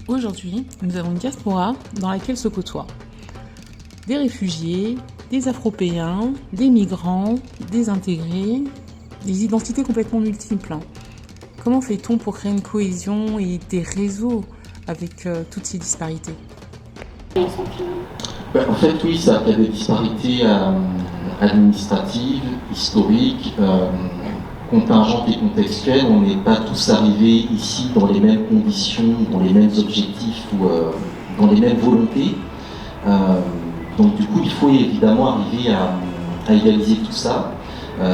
Aujourd'hui, nous avons une diaspora dans laquelle se côtoient des réfugiés, des Afropéens, des migrants, des intégrés, des identités complètement multiples. Comment fait-on pour créer une cohésion et des réseaux avec toutes ces disparités ? En fait, oui, il y a des disparités administratives, historiques, contingentes et contextuelles. On n'est pas tous arrivés ici dans les mêmes conditions, dans les mêmes objectifs ou dans les mêmes volontés. Donc du coup, il faut évidemment arriver à égaliser tout ça.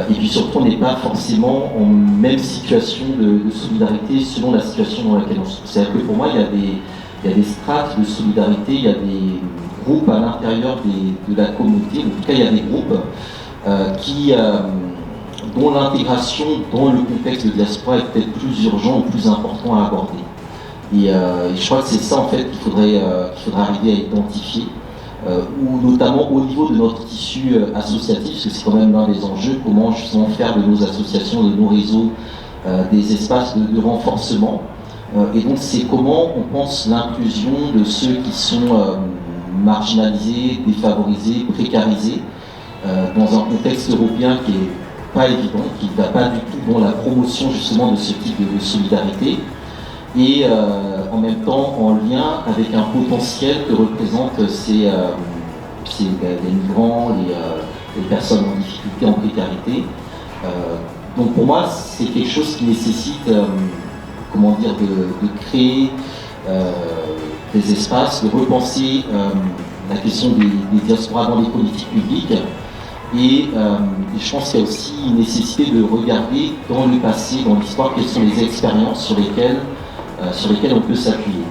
Et puis surtout, on n'est pas forcément en même situation de solidarité selon la situation dans laquelle on se trouve. C'est-à-dire que pour moi, il y a des strates de solidarité, il y a des groupes à l'intérieur de la communauté. En tout cas, il y a des groupes dont l'intégration dans le contexte de diaspora est peut-être plus urgent ou plus important à aborder. Et je crois que c'est ça en fait qu'il faudrait arriver à identifier. Ou notamment au niveau de notre tissu associatif, parce que c'est quand même l'un des enjeux, comment justement faire de nos associations, de nos réseaux, des espaces de renforcement. Et donc c'est comment on pense l'inclusion de ceux qui sont marginalisés, défavorisés, précarisés, dans un contexte européen qui n'est pas évident, qui ne va pas du tout dans la promotion justement de ce type de solidarité. Et en même temps en lien avec un potentiel que représentent les migrants, les personnes en difficulté, en précarité. Donc pour moi, c'est quelque chose qui nécessite de créer des espaces, de repenser la question des diasporas dans les politiques publiques. Et je pense qu'il y a aussi une nécessité de regarder dans le passé, dans l'histoire, quelles sont les expériences sur lesquelles on peut s'appuyer.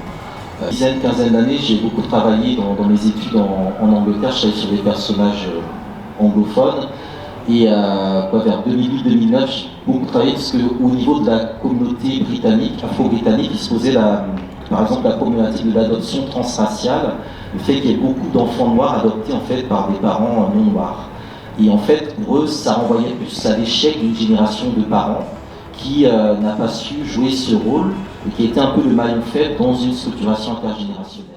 Dizaine, quinzaine d'années, j'ai beaucoup travaillé dans mes études en Angleterre, je travaillais sur des personnages anglophones, et vers 2008-2009, j'ai beaucoup travaillé parce qu'au niveau de la communauté britannique, afro-britannique, il se posait par exemple la problématique de l'adoption transraciale, le fait qu'il y ait beaucoup d'enfants noirs adoptés en fait par des parents non noirs. Et en fait, pour eux, ça renvoyait plus à l'échec d'une génération de parents qui n'a pas su jouer ce rôle et qui était un peu le maillon faible dans une structuration intergénérationnelle.